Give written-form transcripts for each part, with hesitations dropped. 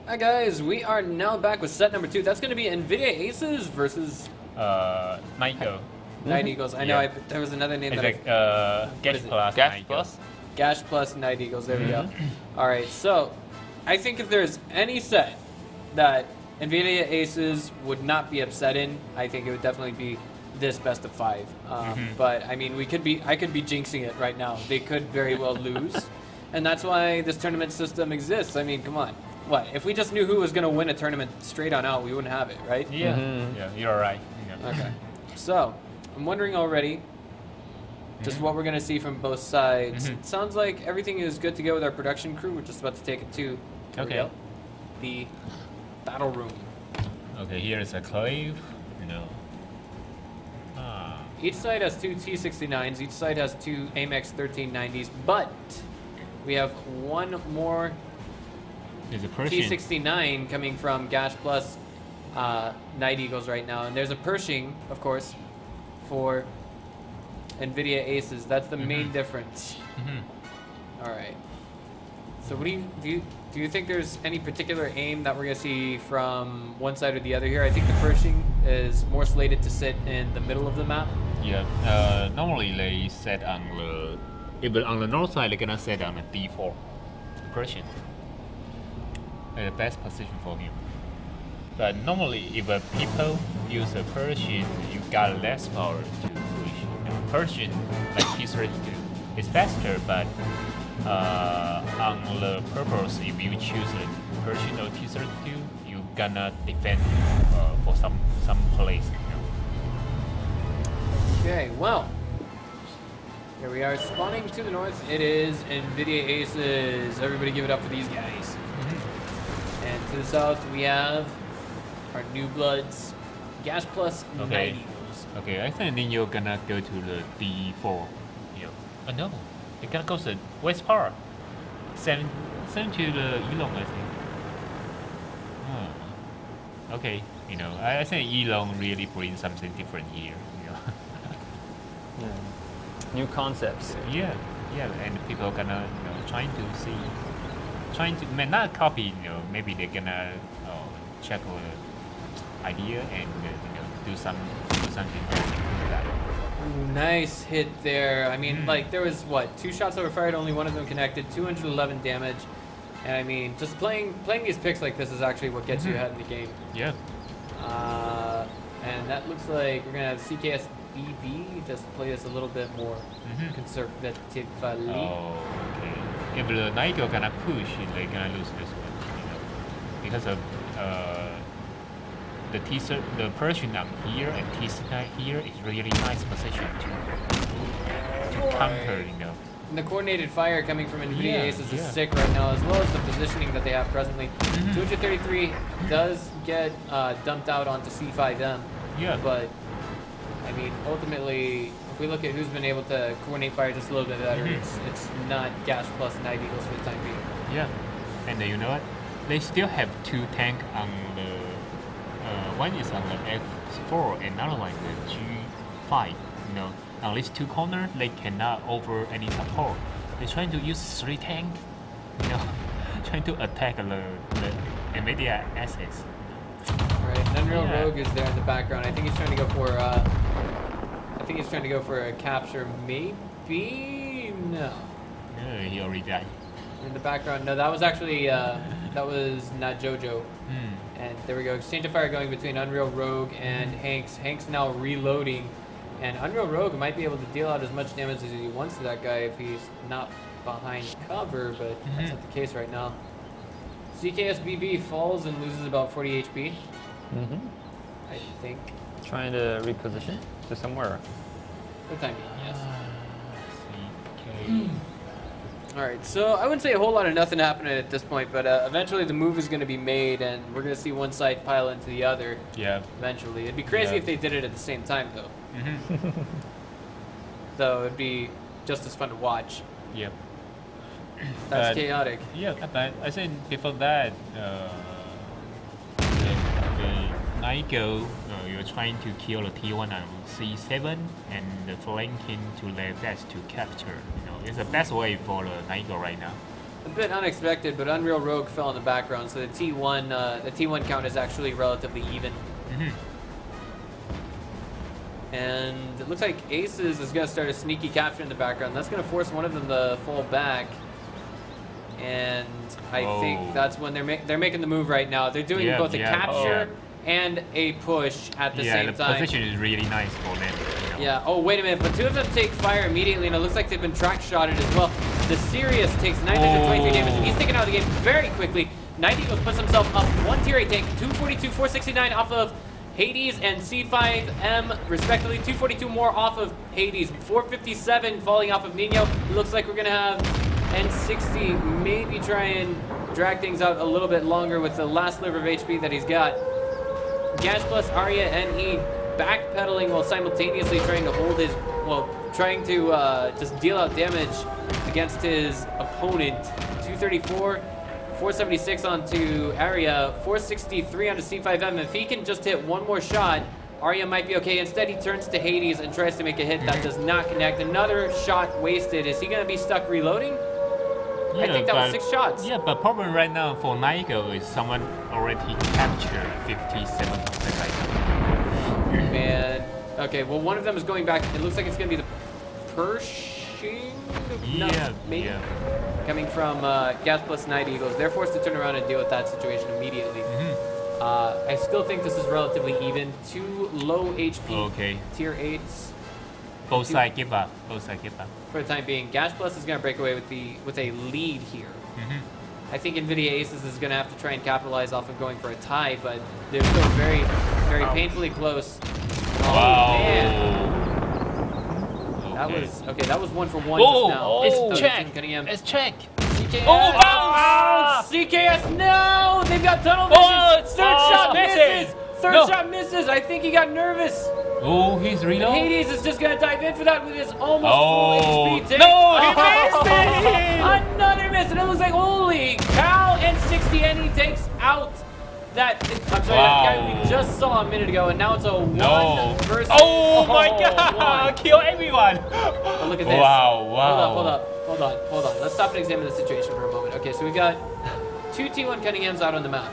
Hi guys, we are now back with set number 2. That's going to be NVIDIA Aces versus Night Night Eagles. I know Yeah. there was another name It's that like What Gash is it? Plus. Gash Night Plus? Gash plus Night Eagles. There we go. All right, so I think if there's any set that NVIDIA Aces would not be upset in, I think it would definitely be this best of 5. But I mean, I could be jinxing it right now. They could very well lose, and that's why this tournament system exists. I mean, come on. What if we just knew who was going to win a tournament straight on out? We wouldn't have it, right? Yeah, yeah, you're right. Yeah. Okay. So, I'm wondering already just what we're going to see from both sides. It sounds like everything is good to go with our production crew. We're just about to take it to here we Okay. go, the battle room. Okay, here is a clave. Each side has 2 T69s. Each side has 2 AMX 1390s. But we have one more There's a Persian. T69 coming from Gash Plus Night Eagles right now. And there's a Pershing, of course, for NVIDIA Aces. That's the main difference. All right. So what do you think there's any particular aim that we're going to see from one side or the other here? I think the Pershing is more slated to sit in the middle of the map. Yeah. Normally they set on the on the north side they're gonna set on the D4 Persian. The best position for him. But normally if people use a Persian, you got less power to push. Persian like T32 is faster, but on the purpose if you choose a Persian or T32, you gonna defend for some place. Okay, well, here we are spawning to the north. It is NVIDIA Aces. Everybody give it up for these guys. And to the south, we have our new bloods, Gash Plus Night Eagles. Okay, I think then you're gonna go to the D4. Yeah. Oh no, you're gonna go to the West Power. Send to the Elon, I think. Okay, I think Elon really brings something different here. New concepts. Yeah, and people are gonna trying to not copy. Maybe they're gonna check the idea and do something like that. Nice hit there. I mean, like, there was, what, 2 shots that were fired, only one of them connected, 211 damage. And I mean, just playing these picks like this is actually what gets you ahead in the game. Yeah. And that looks like we're going to have CKS BB just play this a little bit more conservatively. Oh, okay. If the Niger gonna push, they're gonna lose this one, because of the Persian up here and T9 here is really nice position to counter, And the coordinated fire coming from NVIDIA Aces is yeah. sick right now, as well as the positioning that they have presently. 233 does get dumped out onto C5M. Yeah. But, I mean, ultimately, if we look at who's been able to coordinate fire just a little bit better, it's not Gash Plus Night Eagles for the time being. Yeah. And you know what? They still have 2 tanks on the... one is on the F4 and another one is the G5. On these 2 corners, they cannot offer any support. They're trying to use 3 tanks, trying to attack the NVIDIA assets. Right, and Unreal Rogue is there in the background. I think he's trying to go for a capture, maybe? No. No, he already died. In the background, no, that was actually, that was not Jojo. And there we go, exchange of fire going between Unreal Rogue and Hanks. Hanks now reloading, and Unreal Rogue might be able to deal out as much damage as he wants to that guy if he's not behind cover, but that's not the case right now. CKSBB falls and loses about 40 HP. I think. Trying to reposition to somewhere. For the time being, yes. CK. Alright, so I wouldn't say a whole lot of nothing happening at this point, but eventually the move is going to be made, and we're going to see one side pile into the other. Yeah. Eventually. It'd be crazy if they did it at the same time, though. So it'd be just as fun to watch. Yeah. That's chaotic. Yeah, but I think before that, the Nigo, you're trying to kill the T1 on C7 and flanking to the best to capture. It's the best way for the Nigo right now. A bit unexpected, but Unreal Rogue fell in the background, so the T1 count is actually relatively even. And it looks like Aces is going to start a sneaky capture in the background. That's going to force one of them to fall back. And I think that's when they're making the move right now. They're doing both a capture and a push at the same time. Yeah, the position is really nice for them. You know. Yeah. Oh, wait a minute. But two of them take fire immediately, and it looks like they've been track shotted as well. The Sirius takes 923 damage. He's taken out of the game very quickly. Night Eagles puts himself up 1 tier 8 tank, 242, 469 off of Hades and C5M, respectively. 242 more off of Hades. 457 falling off of Nino. It looks like we're going to have N60 maybe try and drag things out a little bit longer with the last sliver of HP that he's got. Gash plus Arya NE backpedaling while simultaneously trying to hold his, trying to just deal out damage against his opponent. 234. 476 onto Arya, 463 onto C5M. If he can just hit one more shot, Arya might be okay. Instead, he turns to Hades and tries to make a hit that does not connect. Another shot wasted. Is he going to be stuck reloading? I think that was 6 shots. Yeah, but problem right now for Nigo is someone already captured 57% right now. Man. Okay, well, one of them is going back. It looks like it's going to be the Pershing? Maybe. Coming from Gas Plus Night Eagles. They're forced to turn around and deal with that situation immediately. I still think this is relatively even. 2 low HP tier 8s. Both sides give up. Both sides give up. For the time being, Gash Plus is going to break away with a lead here. I think NVIDIA Aces is going to have to try and capitalize off of going for a tie, but they're still very, very painfully close. Wow. Man. That was 1 for 1 just now. It's check. It's check. CKS. Oh, bounce! CKS, no! They've got tunnel vision. Third shot misses. Third shot misses. I think he got nervous. Oh, he's reloading. Hades is just going to dive in for that with his almost full HP tank. No, he missed it! Another miss, and it looks like, holy cow, N60, and he takes out that guy we just saw a minute ago, and now it's a 1 versus... Oh my god! Kill everyone! Oh, look at this. Wow. Hold on. Let's stop and examine the situation for a moment. Okay, so we've got 2 T1 Cunninghams out on the map.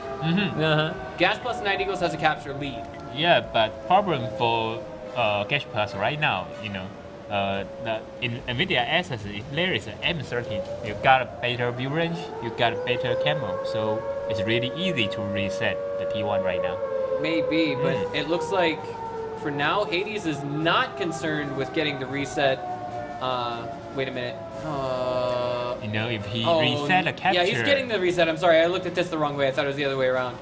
Gas Plus Night Eagles has a capture lead. Yeah, but problem for Gash Plus right now, in NVIDIA Aces, there is an M13. You got a better view range, you got a better camo, so it's really easy to reset the T1 right now. Maybe, but it looks like for now, Hades is not concerned with getting the reset. Wait a minute. If he reset a capture... Yeah, he's getting the reset. I'm sorry, I looked at this the wrong way. I thought it was the other way around.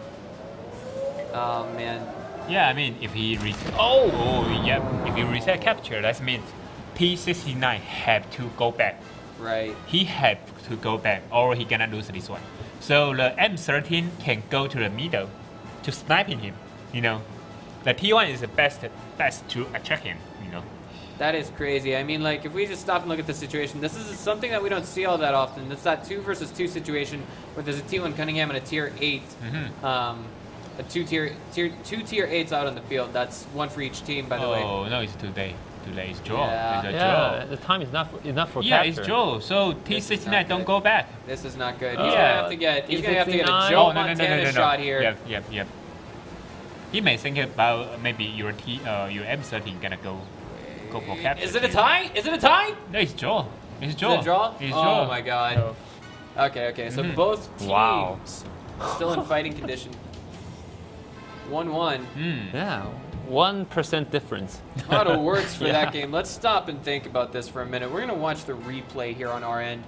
Oh, man. Yeah, I mean, if he reset... if you reset capture, that means T69 have to go back. Right. He have to go back, or he gonna lose this one. So the M13 can go to the middle to sniping him. The T1 is the best to attack him. That is crazy. I mean, like, if we just stop and look at the situation, this is something that we don't see all that often. It's that 2 versus 2 situation where there's a T1 Cunningham and a tier 8. Two tier 8s out on the field. That's 1 for each team, by the way. Oh no, it's today. Today is draw. Yeah. It's a draw. The time is not for yeah, capture. it's draw. So T69 don't go back. This is not good. He's gonna have to get. He's gonna have to get a Joe Montana shot here. Yep. He may think about maybe your M13 gonna go for capture. Is it a tie? Is it a tie? No, it's draw. It's draw. Is it a draw? It's draw. Oh my god. No. Okay. So both teams still in fighting condition. 1-1. Yeah, 1% difference. A lot of words for that game. Let's stop and think about this for a minute. We're going to watch the replay here on our end,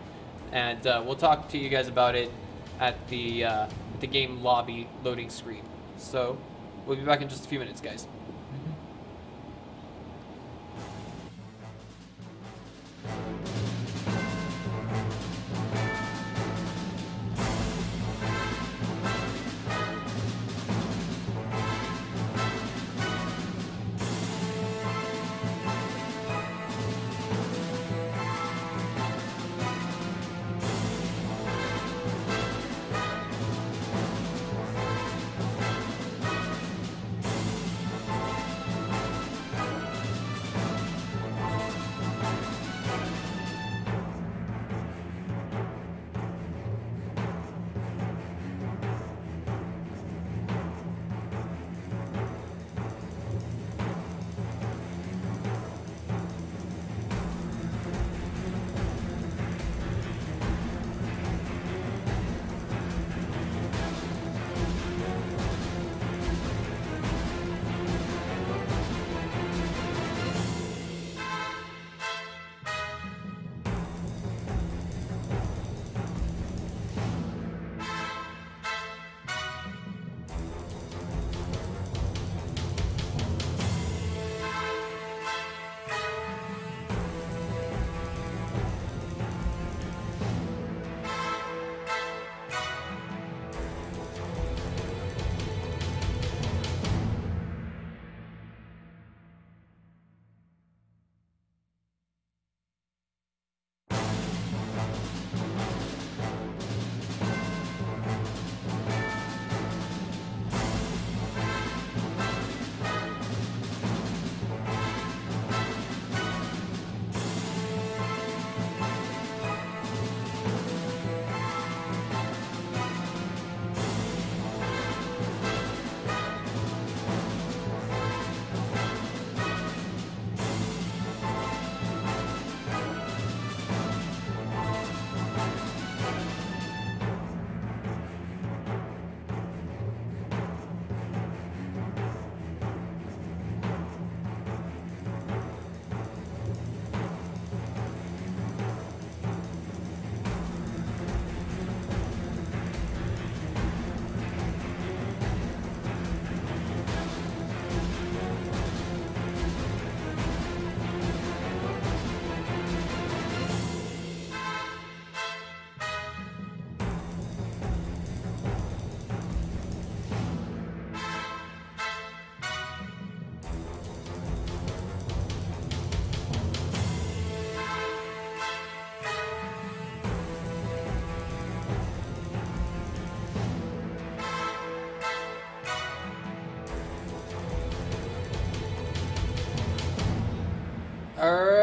and we'll talk to you guys about it at the game lobby loading screen. So we'll be back in just a few minutes, guys.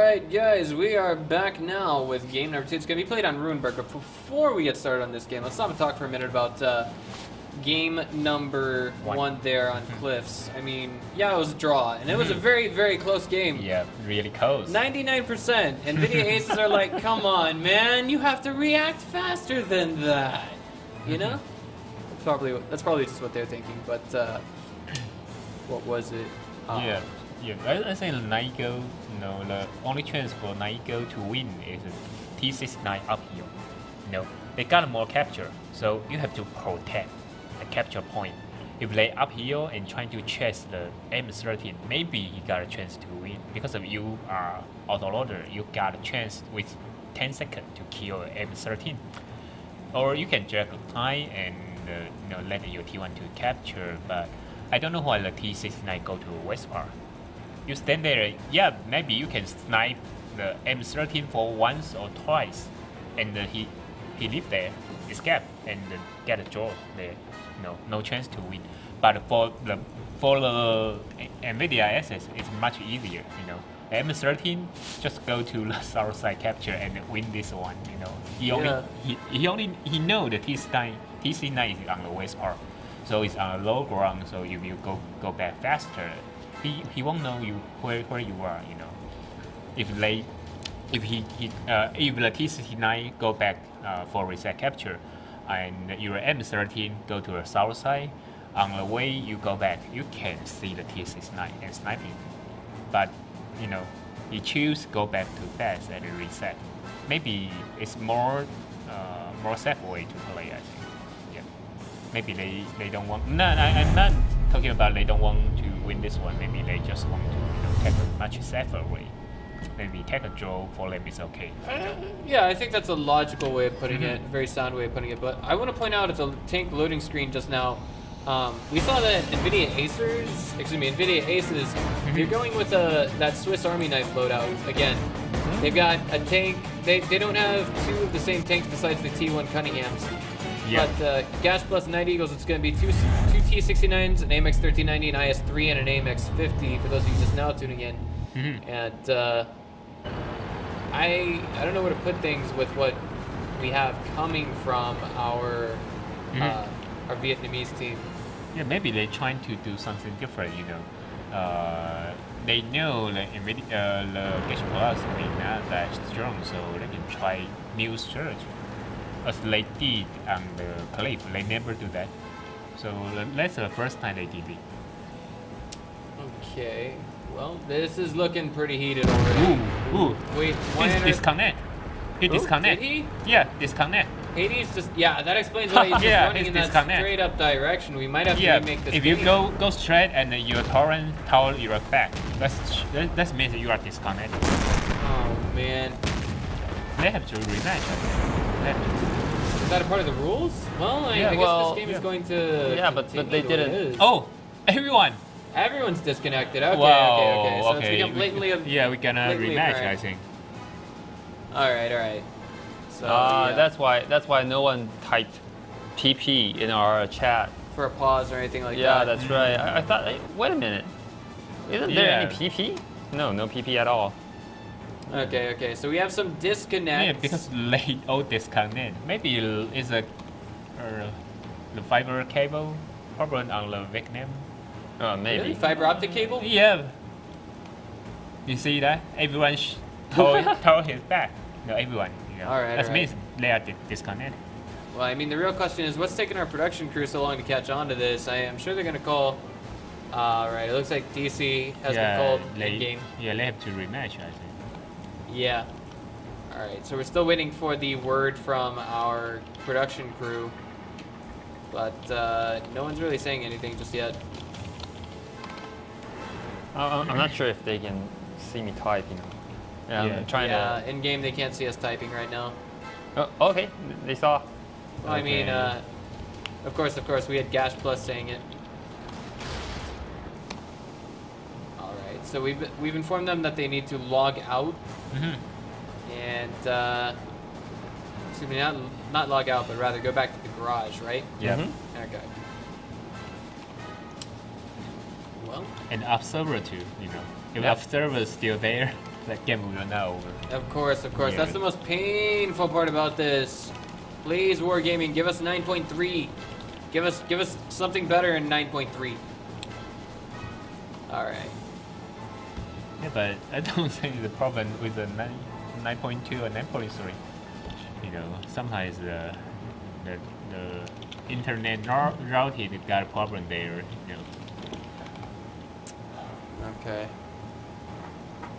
Alright, guys, we are back now with game number 2. It's going to be played on Runeberg, but before we get started on this game, let's stop and talk for a minute about game number 1 there on Cliffs. I mean, yeah, it was a draw, and it was a very, very close game. Yeah, really close. 99%. NVIDIA Aces are like, come on, man, you have to react faster than that. You know? That's probably just what they're thinking, but what was it? Yeah, I think Nigo, the only chance for Nigo to win is T69 uphill. They got more capture, so you have to protect the capture point. If they uphill and trying to chase the M13, maybe you got a chance to win. Because of you are autoloader, you got a chance with 10 seconds to kill M13. Or you can drag time and let your T1 to capture, but I don't know why the T69 go to west part. You stand there, yeah, maybe you can snipe the M13 for once or twice, and he live there, escape, and get a draw there. No chance to win. But for the NVIDIA assets, it's much easier. M13 just go to the south side capture and win this one. He know the T9 is on the west part, so it's on a low ground. So if you go back faster, he won't know where you are. If the T69 go back for reset capture, and your M13 go to the south side, on the way you go back, you can see the T69 and sniping. But you choose go back too fast and reset. Maybe it's more safe way to play. I think. Yeah. Maybe they don't want. No, I'm not talking about they don't want to win this one. Maybe they just want to take a much safer way. Maybe take a draw for them is okay. Yeah, I think that's a logical way of putting it, a very sound way of putting it. But I want to point out at the tank loading screen just now, we saw that NVIDIA Aces, they're going with that Swiss Army knife loadout again. They've got a tank. They don't have two of the same tanks besides the T1 Cunninghams. Yeah. But Gas Plus Night Eagles, it's going to be two T69s, an AMX 1390, an IS-3, and an AMX 50 for those of you just now tuning in. And I don't know where to put things with what we have coming from our Vietnamese team. Yeah, maybe they're trying to do something different. They know that NVIDIA, the H Plus may not that strong, so they can try new strategy. As they did on the Cliff, they never do that. So that's the first time they did it. Okay. Well, this is looking pretty heated already. Ooh. Wait, He's disconnect. He disconnect. Did he? Yeah, disconnect. Hades just, yeah, that explains why he's just running in that disconnect. straight up direction. We might have to remake this if game. you go straight and your torrent tower your back, that means you are disconnected. Oh, man. They have to rematch. Is that a part of the rules? Well, I guess this game is going to. Yeah, but they didn't. Oh, everyone. Everyone's disconnected. Okay, wow, okay. So it's become blatantly we're gonna rematch, apparent. I think. All right. So that's why no one typed PP in our chat for a pause or anything like that. Yeah, that's right. I thought, wait a minute, isn't there any PP? No PP at all. Okay. So we have some disconnects. Yeah, because they all disconnect. Maybe it's the fiber cable problem on the Vietnam. Maybe. Really? Fiber optic cable? Yeah. You see that? Everyone told his back. Everyone. All right. That means they are disconnected. Well, I mean, the real question is, what's taking our production crew so long to catch on to this? I am sure they're going to call. All right. It looks like DC has been called in-game. Yeah, they have to rematch, I think. Yeah. All right. So we're still waiting for the word from our production crew, but no one's really saying anything just yet. I'm not sure if they can see me type, Yeah, I'm trying to. In game they can't see us typing right now. Oh, okay, they saw. Well, I mean, of course, we had Gash Plus saying it. All right, so we've informed them that they need to log out, and excuse me, not log out, but rather go back to the garage, right? Yeah. Okay. Well. And observer too, If the observer is still there, that game will not over. Of course, of course. Yeah. That's the most painful part about this. Please, Wargaming, give us 9.3. Give us something better in 9.3. All right. Yeah, but I don't think the problem with the 9.2 or 9.3. You know, sometimes the internet routing got a problem there. You know. Okay.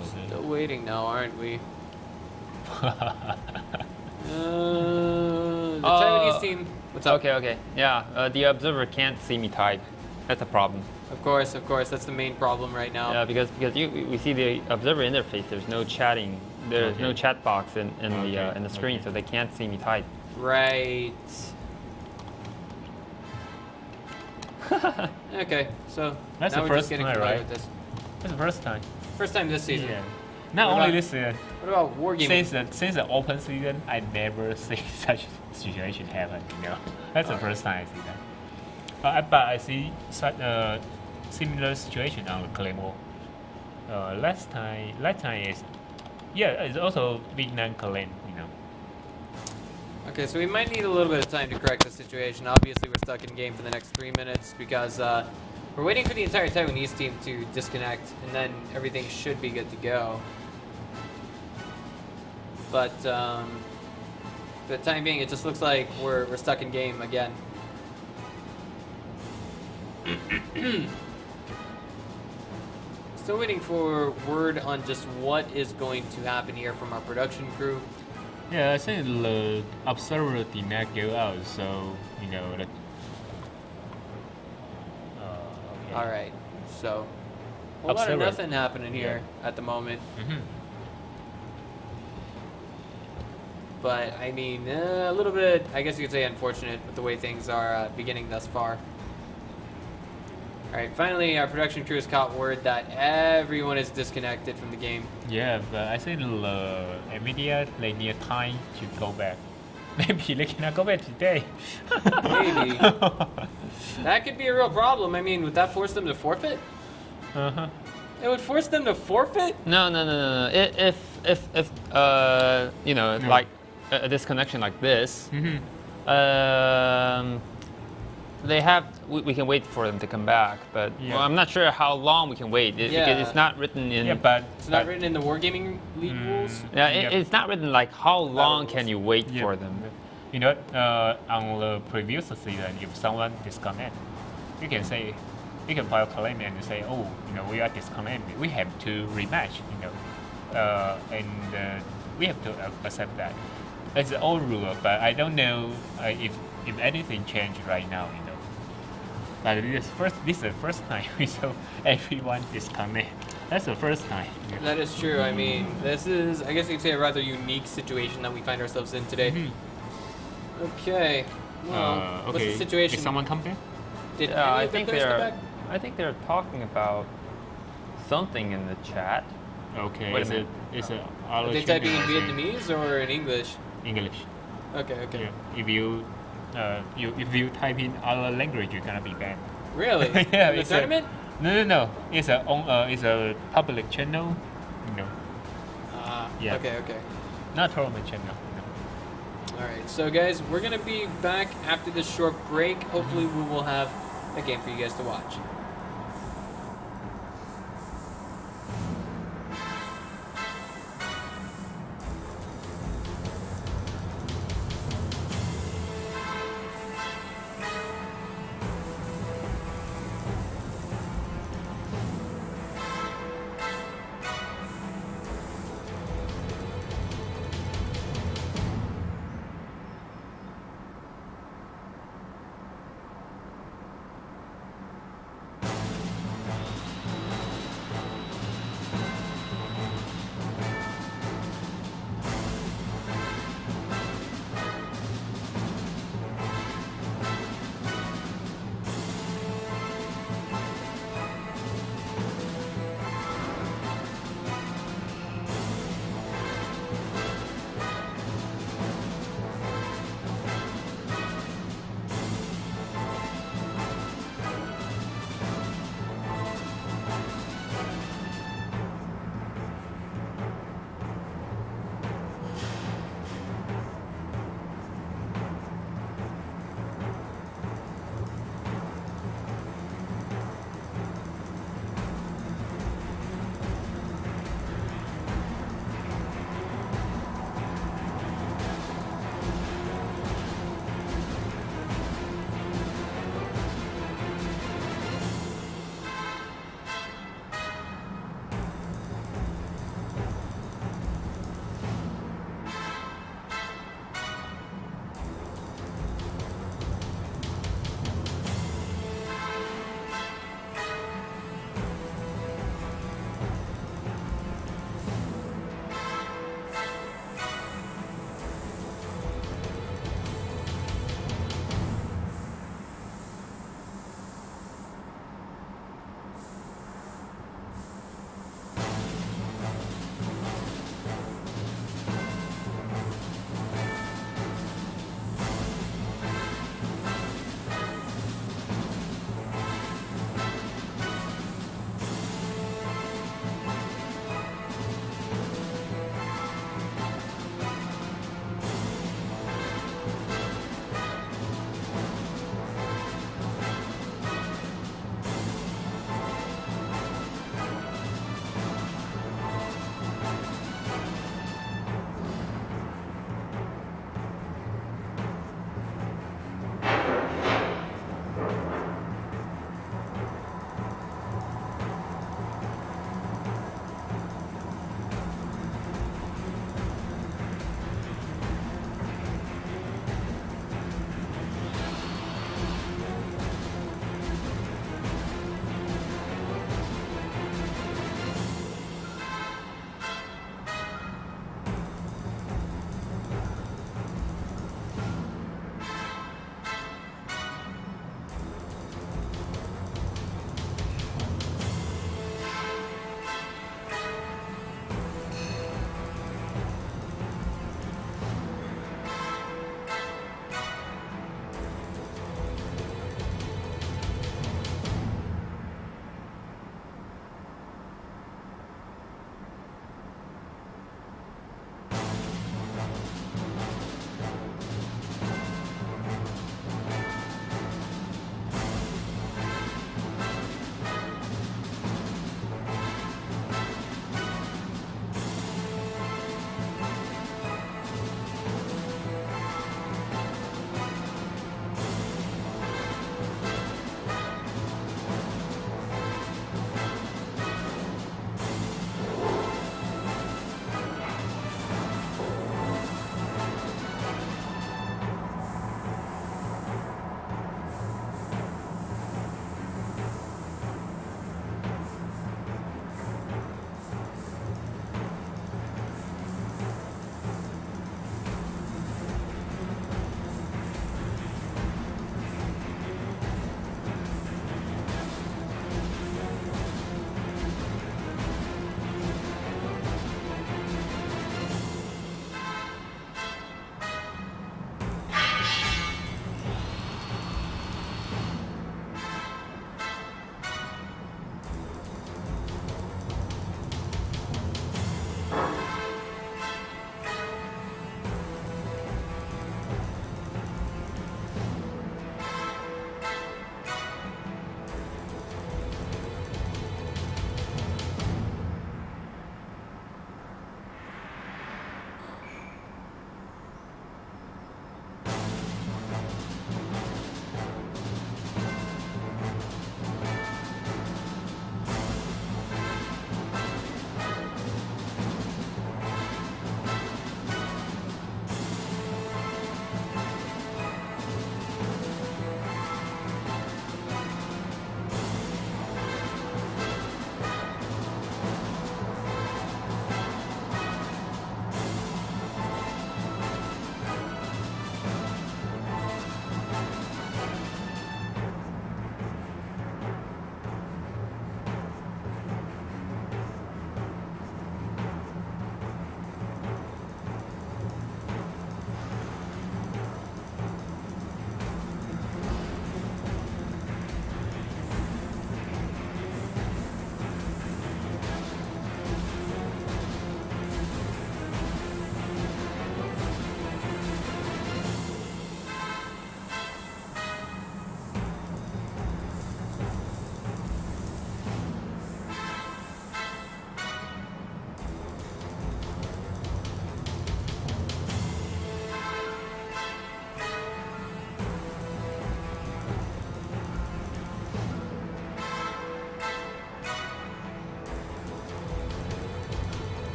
Okay. Still waiting now, aren't we? The Taiwanese team. What's up? Okay. Yeah, the observer can't see me type. That's a problem. Of course. That's the main problem right now. Yeah, because we see the observer interface. There's no chatting. There's no chat box in the screen, so they can't see me type. Right. Okay, so That's now the we're first just getting time, familiar right? with this. That's the first time. First time this season. Yeah. Not What only about- this season. What about Wargaming? Since the open season, I never see such situation happen. You know, that's the first time I see that. But I see such a similar situation on the Claymore. Last time is, yeah, it's also Vietnam Clan. You know. Okay, so we might need a little bit of time to correct the situation. Obviously, we're stuck in game for the next 3 minutes because we're waiting for the entire Taiwanese team to disconnect, and then everything should be good to go. But for the time being, it just looks like we're stuck in game again. Still waiting for word on just what is going to happen here from our production crew. Yeah, I think the observer did not go out, so you know that. Okay. All right, so a lot of Observer. nothing happening here at the moment. Mm-hmm. But I mean, a little bit, I guess you could say, unfortunate with the way things are beginning thus far. All right, finally, our production crew has caught word that everyone is disconnected from the game. Yeah, but I think NVIDIA they need time to go back. Maybe they cannot go back today. Maybe. That could be a real problem. I mean, would that force them to forfeit? Uh-huh. It would force them to forfeit? No. If you know, No. like a disconnection like this, Mm-hmm. they have. We can wait for them to come back, but Yeah. well, I'm not sure how long we can wait Yeah. because it's not written in. Yeah, but It's not written in the Wargaming League rules? Yeah, Yep. it's not written like how long rules. can you wait Yeah. for them. You know, on the previous season, if someone disconnect, you can say, you can file a claim and say, oh, you know, we are disconnected. We have to rematch. You know, and we have to accept that. It's the old rule, but I don't know if anything changed right now. You know. But this is the first time we saw everyone disconnect. That's the first time. That is true. I mean, this is, I guess you'd say, a rather unique situation that we find ourselves in today. Mhm. Okay. Well, what's the situation? Did someone come back? Did Yeah, any I of the think players come back? they're talking about something in the chat. Okay. Wait a minute. It's a Are they typing in Vietnamese or in English? English. Okay. Yeah. If you type in other language, you're gonna be banned. Really? Yeah, In the it's tournament? No. It's a public channel. No, Yeah. Okay. not tournament channel. No. All right. So, guys, we're going to be back after this short break. Hopefully, we will have a game for you guys to watch.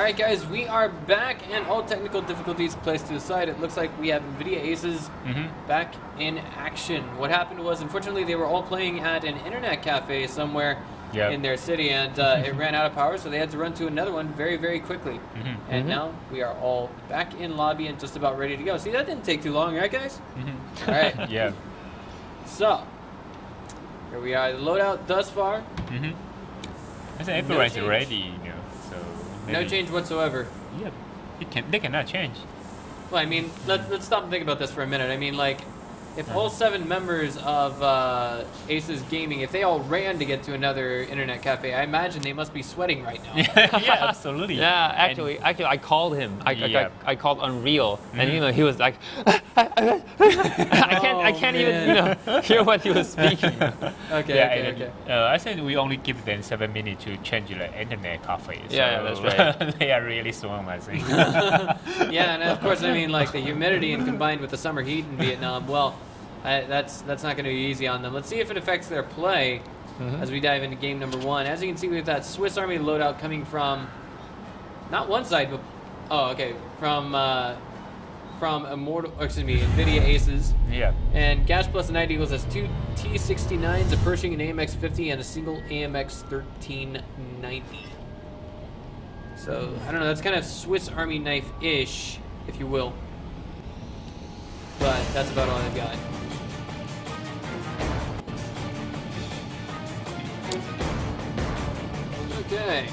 Alright guys, we are back and all technical difficulties placed to the side. It looks like we have NVIDIA Aces back in action. What happened was, unfortunately, they were all playing at an internet cafe somewhere in their city, and it ran out of power, so they had to run to another one very, very quickly. And now we are all back in lobby and just about ready to go. See, that didn't take too long, right guys? Alright. Yeah. So, here we are, the loadout thus far. I think everyone's ready, you know, so No change whatsoever. Yeah, they cannot change. Well, I mean, let's stop and think about this for a minute. I mean, like, if all 7 members of Aces Gaming, if they all ran to get to another internet cafe, I imagine they must be sweating right now. Yeah, absolutely. Yeah, actually, I called him. I called Unreal, and you know, he was like, I can't even hear what he was speaking. Okay. I think we only give them 7 minutes to change the internet cafe. So Yeah, that's right. They are really strong, I think. Yeah, and of course, I mean, like, the humidity and combined with the summer heat in Vietnam, well, that's not going to be easy on them. Let's see if it affects their play as we dive into game number 1. As you can see, we have that Swiss Army loadout coming from not one side, but from NVIDIA Aces. Yeah. And Gash Plus Night Eagles has 2 T69s, a Pershing, an AMX 50, and a single AMX 1390. So I don't know. That's kind of Swiss Army knife-ish, if you will. But that's about all I've got. Okay.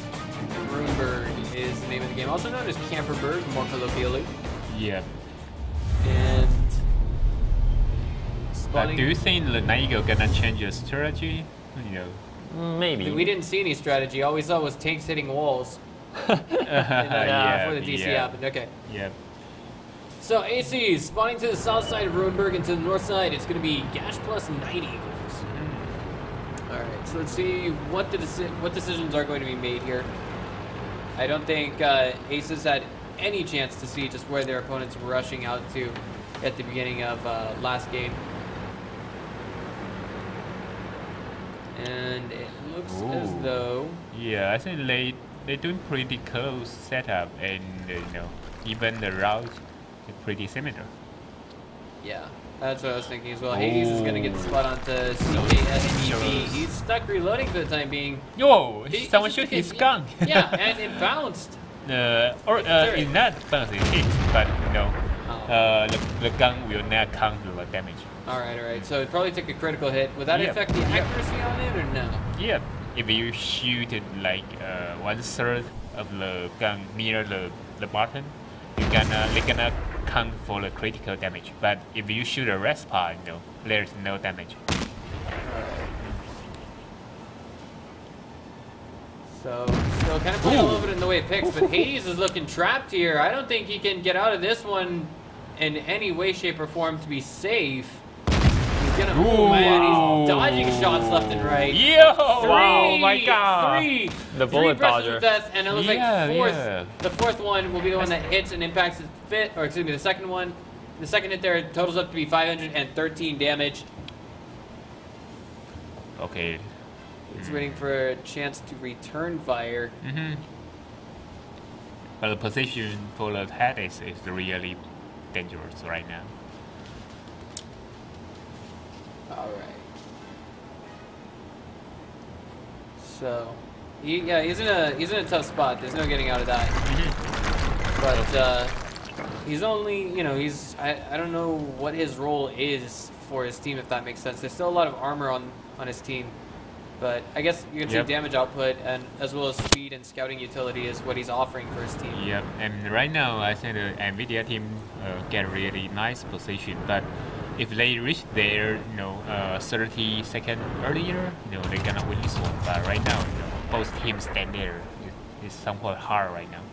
Runeberg is the name of the game, also known as Camperberg, more colloquially. Yeah. And But do you think the Night Eagle gonna change your strategy? You know. Maybe. we didn't see any strategy. All we saw was tanks hitting walls. Before the DC happened. Okay. Yeah. So ACs spawning to the south side of Runeberg and to the north side, it's going to be Gash Plus Night Eagles. All right, so let's see what decisions are going to be made here. I don't think Aces had any chance to see just where their opponents were rushing out to at the beginning of last game. And it looks as though... Yeah, I think they're doing pretty close setup, and you know, even the route is pretty similar. Yeah, that's what I was thinking as well. Hades is going to get the spot onto CKSBB. He's stuck reloading for the time being. Yo, someone shoot his gun. Yeah, and it bounced. In that bounce it hit, but you know, the gun will not count the damage. Alright. So it probably took a critical hit. Would that affect the accuracy on it or no? Yeah. If you shoot it like 1/3 of the gun near the button, they're gonna count for the critical damage. But if you shoot the rest part, you know, there's no damage. So still kind of playing a little bit in the way of picks, but Hades is looking trapped here. I don't think he can get out of this one in any way, shape, or form to be safe. He's gonna he's dodging shots left and right. Yo! Wow, my God! The bullet dodger. Death, and it looks like the fourth one will be the one that hits and impacts the second one. The second hit there totals up to be 513 damage. Okay. He's waiting for a chance to return fire. But the position for the head is really dangerous right now. Alright. So, he's in a tough spot. There's no getting out of that. But he's only, I don't know what his role is for his team, if that makes sense. There's still a lot of armor on his team. But I guess you can say damage output and as well as speed and scouting utility is what he's offering for his team. Yep, and right now I think the NVIDIA team get really nice position, but if they reach their 30 seconds earlier, they're gonna win this one. But right now, both teams stand there. It's somewhat hard right now.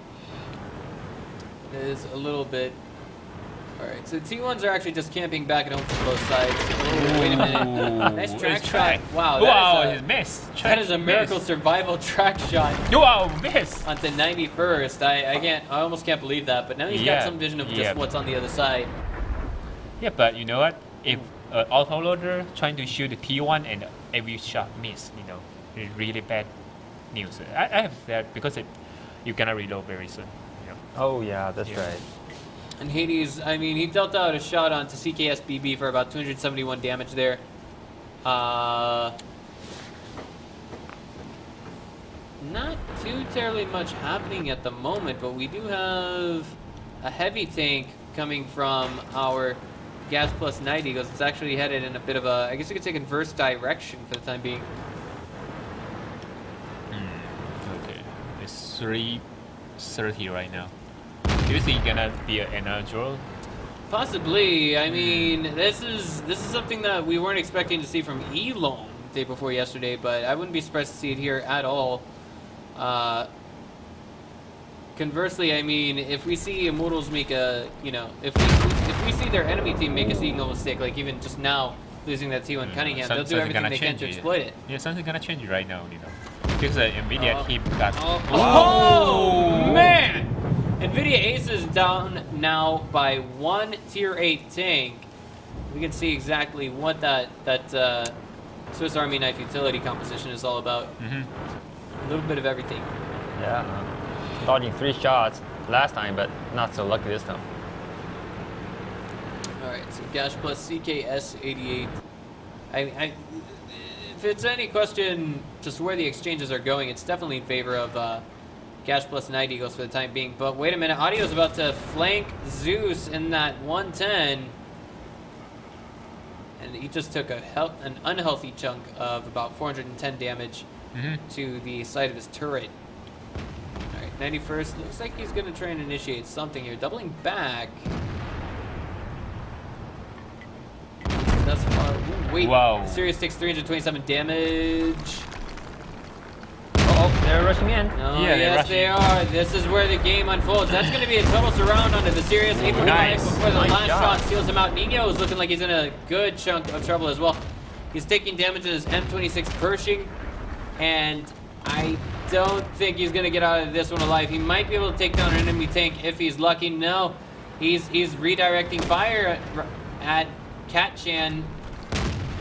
It is a little bit. Alright, so T1s are actually just camping back at home from both sides. Oh, wait a minute. Nice track shot. Wow, his miss. That is a miracle survival track shot. Wow, miss. Onto 91st. I almost can't believe that, but now he's got some vision of just what's on the other side. Yeah, but you know what? If autoloader trying to shoot the T1 and every shot miss, it's really bad news. I have that because you're gonna reload very soon. Oh yeah, that's right. And Hades, I mean, he dealt out a shot onto CKSBB for about 271 damage there. Not too terribly much happening at the moment, but we do have a heavy tank coming from our Gas Plus Night Eagles. It's actually headed in a bit of a, I guess you could say, inverse direction for the time being. Okay, it's 3:30 right now. Do you think gonna be another draw? Possibly. I mean, this is something that we weren't expecting to see from Elon the day before yesterday, but I wouldn't be surprised to see it here at all. Conversely, I mean, if we see Immortals make a, you know, if we see their enemy team make a signal mistake, like even just now losing that T1 Cunningham, they'll do everything they can to exploit it. Yeah, something's gonna change right now, you know, because NVIDIA keep got. Oh man! NVIDIA Ace is down now by 1 Tier 8 tank. We can see exactly what that Swiss Army knife utility composition is all about. A little bit of everything. Yeah, dodging 3 shots last time, but not so lucky this time. All right, so Gash plus CKS88. If it's any question just where the exchanges are going, it's definitely in favor of Gash plus Night Eagles for the time being. But wait a minute, Audio's about to flank Zeus in that 110. And he just took an unhealthy chunk of about 410 damage to the side of his turret. All right, 91st. Looks like he's going to try and initiate something here. Doubling back. That's far. Ooh, wait. Wow. Sirius takes 327 damage. Oh, they're rushing in. Oh, yeah, yes, they are. This is where the game unfolds. That's going to be a total surround onto the Sirius. 845 nice. before the Nice last shot. shot steals him out. Nino is looking like he's in a good chunk of trouble as well. He's taking damage in his M26 Pershing, and I don't think he's going to get out of this one alive. He might be able to take down an enemy tank if he's lucky. No, he's redirecting fire at Katchan,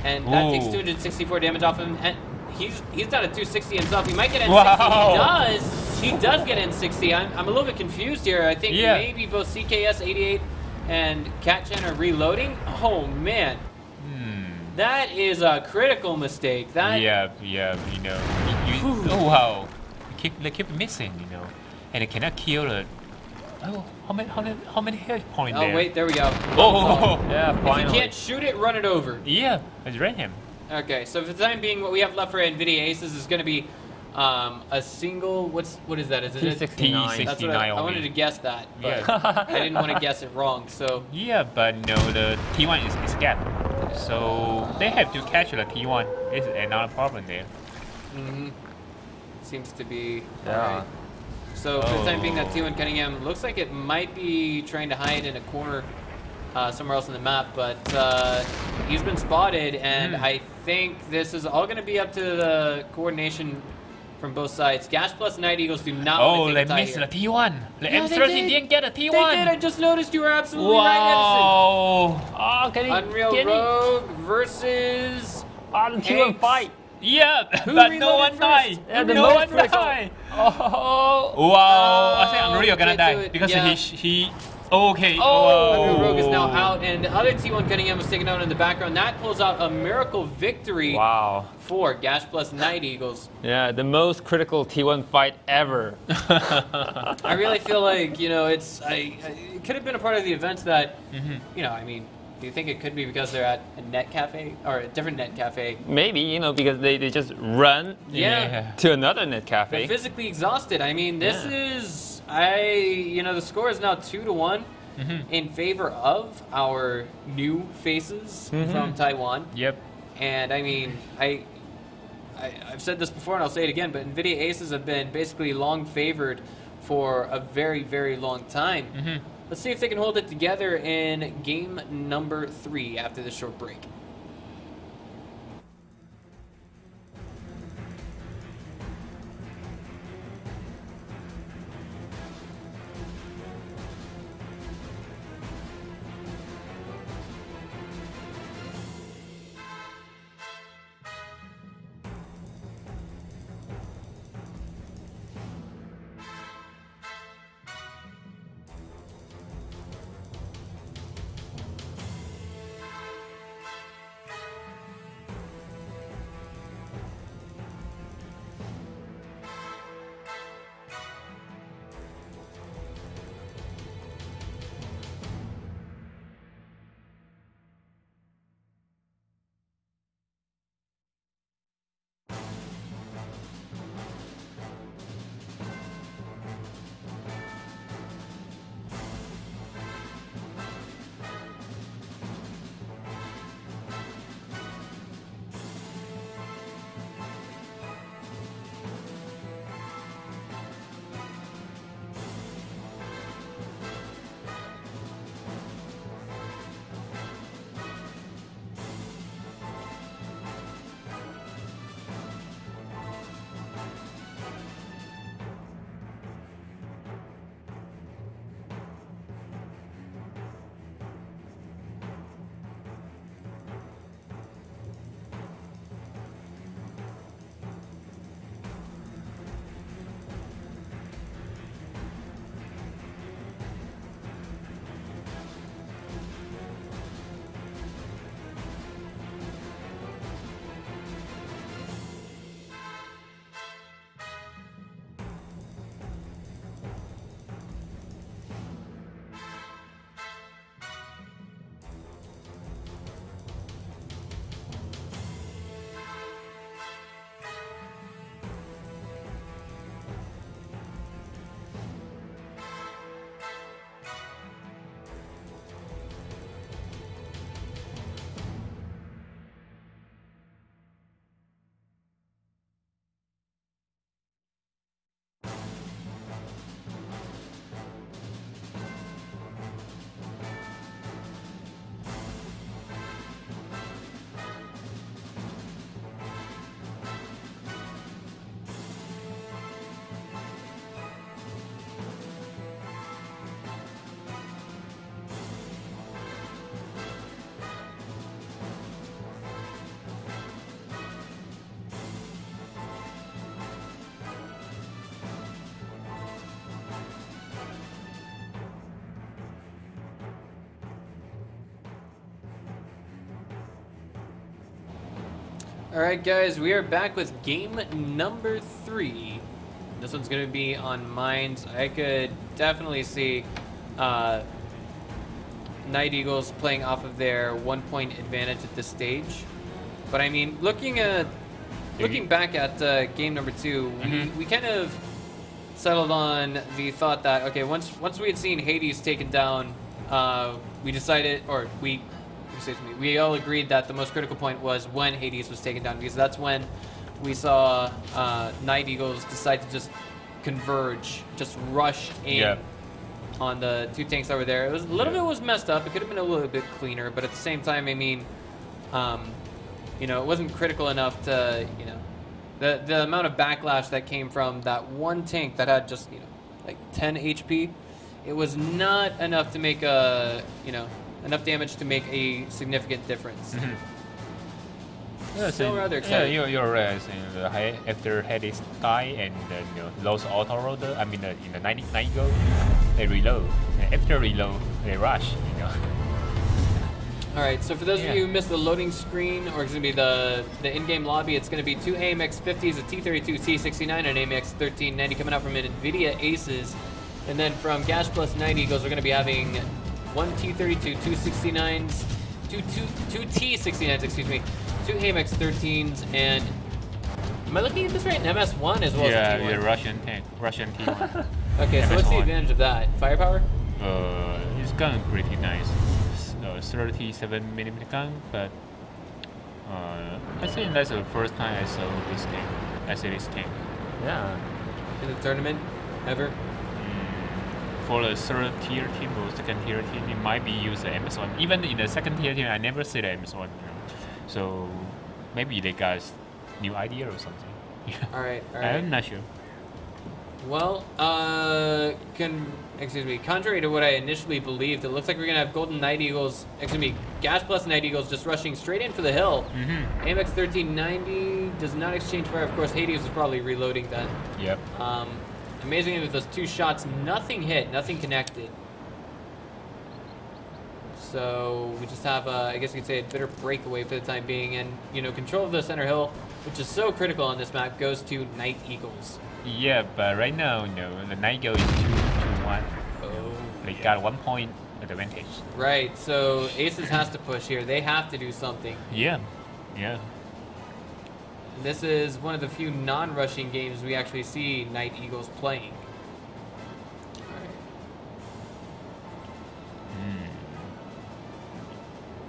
and that takes 264 damage off him. And he's down at 260 himself. He might get N60. Wow. He does get N60. I'm a little bit confused here. I think maybe both CKS88 and Katchan are reloading. Oh man, that is a critical mistake. That Yeah, you know. Oh wow, they keep missing, you know, and it cannot kill the. Oh, how many hit points there? Oh wait, there we go. Oh, Yeah, If finally. you can't shoot it, run it over. yeah, it's ran him. Okay, so for the time being, what we have left for NVIDIA Aces is going to be a single. What is that? Is it a T69. That's what I wanted to guess that, but I didn't want to guess it wrong. So Yeah, but no, the T1 is gap, so they have to catch the T1. It's another problem there. seems to be Yeah. alright. So for the time being, that T1 Cunningham looks like it might be trying to hide in a corner somewhere else in the map, but he's been spotted, and I think this is all going to be up to the coordination from both sides. Gash plus Night Eagles do not want to they take a tie missed here. the T1. The Yeah, they M13 did. didn't get a T1. They did. I just noticed. You were absolutely right, Wow. Oh, can he Edison. Unreal get Rogue versus on T1 fight? Yeah, Who but no reloaded one first? died. Yeah, the no most one critical. died. Oh, Wow, I think Unreal gonna get die to it, because yeah. he. Okay. Unreal Rogue is now out, and the other T1 Cunningham was taken out in the background. That pulls out a miracle victory wow. for Gash plus Night Eagles. Yeah, the most critical T1 fight ever. I really feel like, you know, it could have been a part of the events that, you know, I mean, do you think it could be because they're at a net cafe or a different net cafe? Maybe, you know, because they just run to another net They're cafe. physically exhausted. I mean, this is, you know, the score is now 2-1 in favor of our new faces from Taiwan. Yep. And I mean, I've said this before and I'll say it again, but NVIDIA Aces have been basically long favored for a very, very long time. Let's see if they can hold it together in game number 3 after this short break. All right, guys, we are back with game number 3. This one's going to be on mines. I could definitely see Night Eagles playing off of their 1-point advantage at this stage. But I mean, looking back at game number 2, we kind of settled on the thought that, okay, once we had seen Hades taken down, we decided, or we all agreed that the most critical point was when Hades was taken down, because that's when we saw Night Eagles decide to just converge, just rush in on the 2 tanks that were there. It was a little bit was messed up. It could have been a little bit cleaner, but at the same time, I mean, you know, it wasn't critical enough to, you know, the amount of backlash that came from that one tank that had just, you know, like 10 HP. It was not enough to make a, you know, enough damage to make a significant difference. Yeah, so rather excited. Yeah, you're right. After Hades die and you know, lost auto roller, I mean in the 99 go, they reload. And after reload, they rush. You know. All right. So for those of you who missed the loading screen, or it's gonna be the in-game lobby, it's gonna be 2 AMX 50s, a T32 T69, and an AMX 1390 coming out from NVIDIA Aces, and then from Gash Plus 90 Eagles, we're gonna be having 1 T32, 2 69s, 2 T69s, excuse me, 2 AMX 13s, and am I looking at this right? An MS1 as well as a T1. Yeah, Russian tank, Russian T1. Okay, so what's the advantage of that? Firepower? It's gun pretty nice. 37mm gun, but I think that's the first time I saw this tank. I see this tank. Yeah. In the tournament, ever? For the 3rd tier team or 2nd tier team, it might be used the MS1. Even in the 2nd tier team, I never see the MS1. You know? So maybe they got new idea or something. Yeah. All right. I'm not sure. Well, contrary to what I initially believed, it looks like we're gonna have Golden Night Eagles, Gash Plus Night Eagles just rushing straight in for the hill. AMX 1390 does not exchange fire. Of course, Hades was probably reloading that. Yep. Amazingly, with those 2 shots, nothing hit, nothing connected. So we just have, I guess you could say, a bitter breakaway for the time being, and you know, control of the center hill, which is so critical on this map, goes to Night Eagles. Yeah, but right now, you know, the Night Eagle is 2-1. Oh, they got 1 point advantage. Right. So Aces has to push here. They have to do something. Yeah. Yeah. This is one of the few non-rushing games we actually see Night Eagles playing.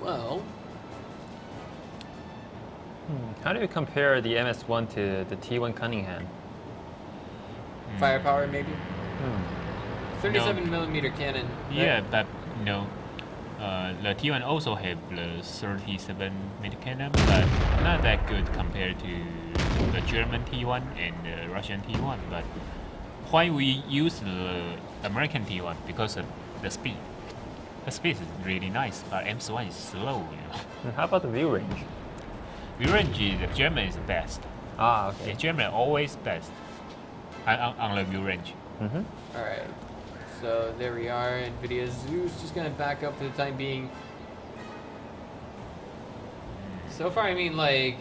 Well, how do you compare the MS1 to the T1 Cunningham? Firepower, maybe? 37mm cannon. Right? Yeah, but you know, the T1 also have the 37mm cannon, but not that good compared to the German T1 and the Russian T1. But why we use the American T1? Because of the speed. The speed is really nice, but MS1 is slow. You know. And how about the view range? View range, the German is best. Ah, okay. The German always best on the view range. All right. So there we are. NVIDIA Zeus just gonna back up for the time being. So far, I mean, like,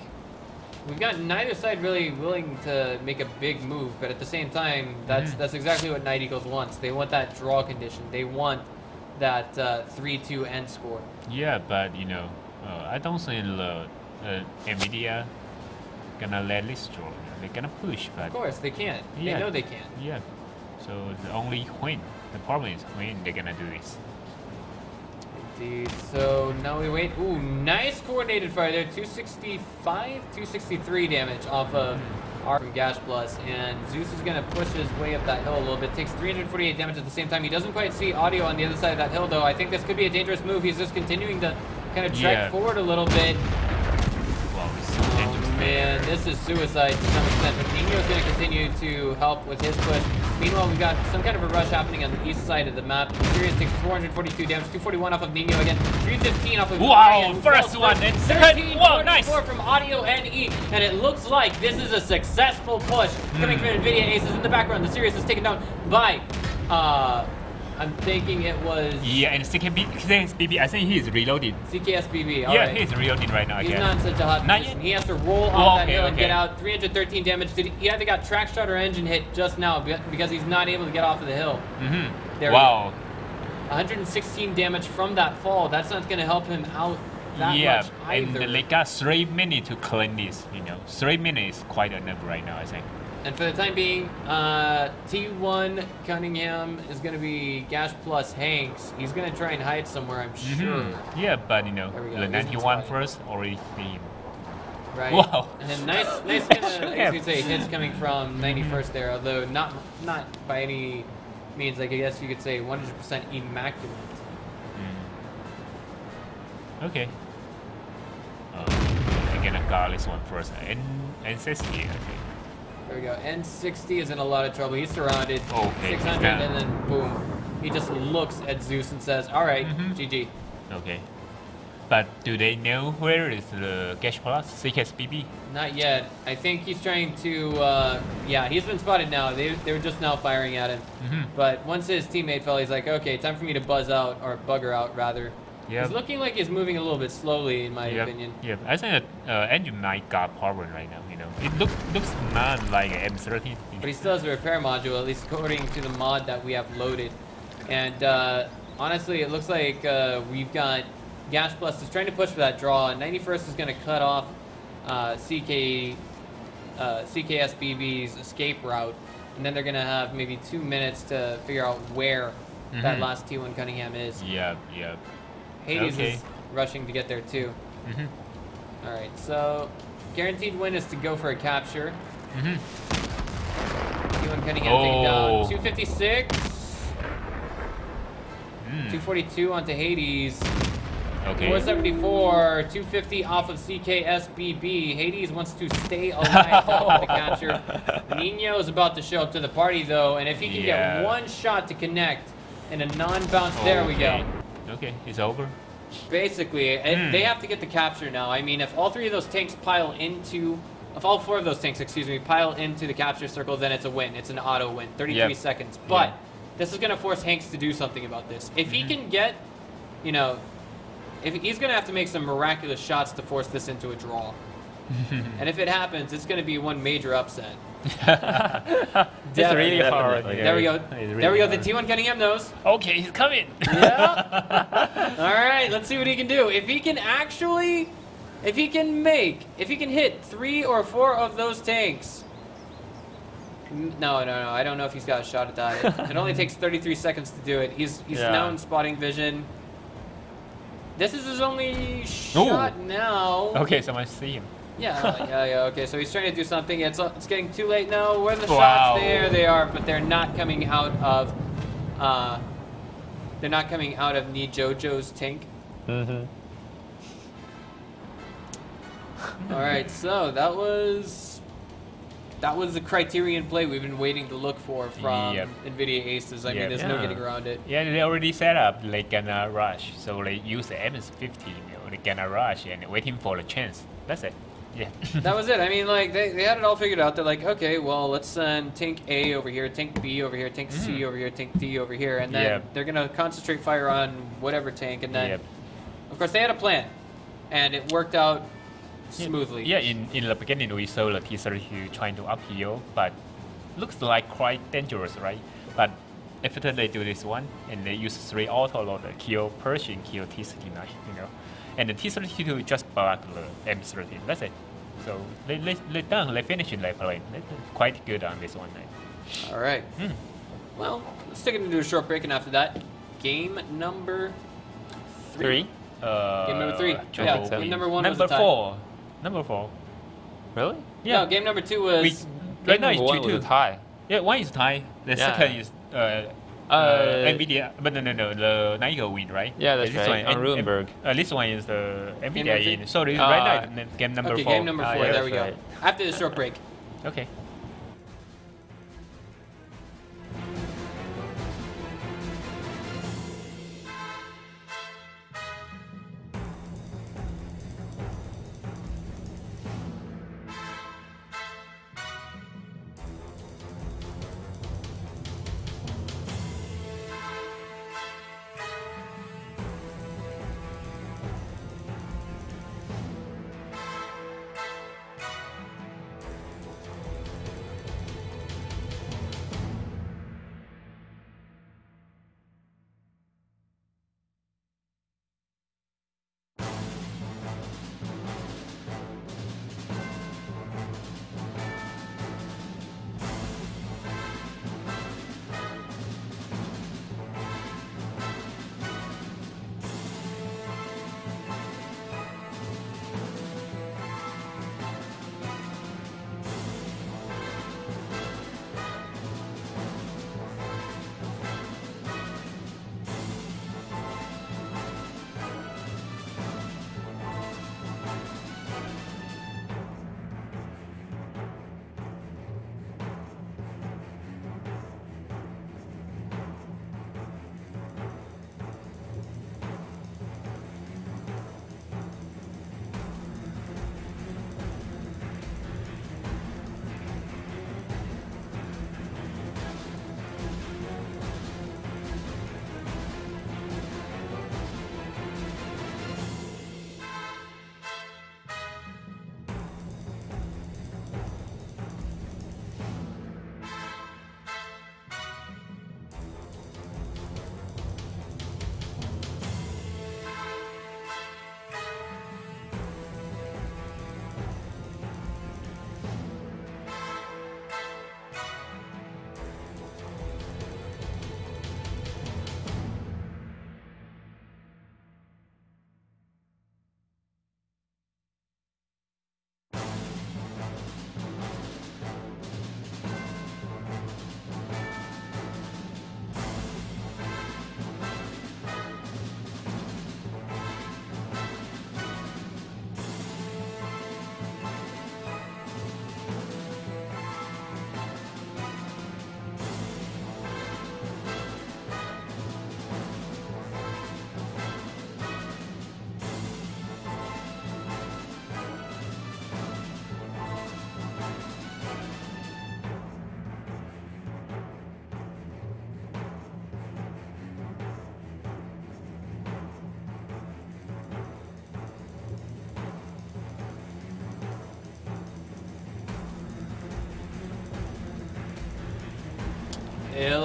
we've got neither side really willing to make a big move, but at the same time, that's exactly what Night Eagles wants. They want that draw condition. They want that 3-2 end score. Yeah, but you know, I don't think NVIDIA gonna let this draw. They're gonna push, but of course they can't. They know they can't. Yeah. So the only when. The problem is when they're gonna do this. Indeed. So now we wait. Ooh, nice coordinated fire there. 265, 263 damage off of R from Gash Plus, and Zeus is gonna push his way up that hill a little bit. Takes 348 damage at the same time. He doesn't quite see audio on the other side of that hill, though. I think this could be a dangerous move. He's just continuing to kind of trek forward a little bit. Wow, oh man, this is suicide to some extent, but Nino's going to continue to help with his push. Meanwhile, we've got some kind of a rush happening on the east side of the map. Sirius takes 442 damage, 241 off of Nino again, 315 off of Wow, first one and second. Wow, nice. From Audio NE, and it looks like this is a successful push coming from NVIDIA Aces in the background. The Sirius is taken down by I'm thinking it was Yeah, and CKSBB, I think he's reloaded. CKSBB. Yeah, Alright. he's reloading right now. He's Again. not in such a hot Not position. yet? He has to roll off that okay, hill and okay. get out. 313 damage. He either got track shot or engine hit just now because he's not able to get off of the hill. There Wow. 116 damage from that fall. That's not going to help him out that much either. And they got 3 minutes to clean this. 3 minutes is quite enough right now, I think. And for the time being, T1 Cunningham is going to be Gash plus Hanks. He's going to try and hide somewhere, I'm sure. Yeah, but There we go. the He's 91 inside. first already seen him. Right. Wow. And nice kind of, I guess you'd say, hits coming from 91st there, although not by any means, like I guess you could say 100% immaculate. Okay. I'm gonna guard this one first. N60, I think. There we go. N60 is in a lot of trouble. He's surrounded. Okay, 600, he's down. and then boom. He just looks at Zeus and says, all right, GG. Okay. But do they know where is the Gash Plus? CKSBB? Not yet. I think he's trying to, yeah, he's been spotted now. They were just now firing at him. But once his teammate fell, he's like, okay, time for me to buzz out, or bugger out, rather. Yep. He's looking like he's moving a little bit slowly, in my opinion. Yeah, I think that engine might got problem right now. It looks not like an M30. But he still has a repair module, at least according to the mod that we have loaded. And honestly, it looks like we've got Gash Plus is trying to push for that draw. 91st is going to cut off CKSBB's escape route. And then they're going to have maybe 2 minutes to figure out where that last T1 Cunningham is. Yeah. Hades is rushing to get there too. Alright, so guaranteed win is to go for a capture. T1 Cunningham taking down 256. 242 onto Hades. Okay. 474, 250 off of CKSBB. Hades wants to stay alive to help the capture. Nino is about to show up to the party though, and if he can get one shot to connect in a non-bounce, there we go. Okay, it's over. Basically, they have to get the capture now. I mean, if all three of those tanks pile into, if all four of those tanks, excuse me, pile into the capture circle, then it's a win. It's an auto win, 33 seconds. But this is going to force Hanks to do something about this. If he can get, if he's going to have to make some miraculous shots to force this into a draw. And if it happens, it's going to be one major upset. It's really hard. There we go. There we go. The T1 Cunningham knows. Okay, he's coming. Yeah. All right. Let's see what he can do. If he can actually, if he can hit 3 or 4 of those tanks. No. I don't know if he's got a shot at that. It only takes 33 seconds to do it. He's now in spotting vision. This is his only shot now. Okay, someone see him. Yeah. Okay, so he's trying to do something. It's getting too late now. Where are the shots? There they are, but they're not coming out of. They're not coming out of Nijojo's tank. All right, so that was the criterion play we've been waiting to look for from NVIDIA Aces. I mean, there's no getting around it. Yeah, they already set up like gonna rush, so they use the MS-50. They gonna rush and waiting for the chance. That's it. Yeah. That was it. I mean, like, they had it all figured out. They're like, okay, well, let's send tank A over here, tank B over here, tank C over here, tank D over here, and then they're going to concentrate fire on whatever tank, and then, of course, they had a plan, and it worked out smoothly. Yeah, in the beginning, we saw the T-32 trying to uphill, but looks like quite dangerous, right? But after they do this one, and they use 3 auto-loader, kill Pershing, kill T-39, and the T-32 just block the M13. That's it. So they done. They finished their plane. They're quite good on this one. All right. Well, let's take it into a short break, and after that, game number 3. Game number 3. Yeah, game number 1 was a tie. Number 4. Really? Yeah. No, game number 2 was. Right now Game it's number 1 was a 2-2. tie. Yeah, 1 is tie. The second is NVIDIA, but no, the Nigel win, right? Yeah, that's right. On Rutenberg. This one is the NVIDIA in. So right now, game number 4. Okay, game number 4. There we go. After the short break. Okay.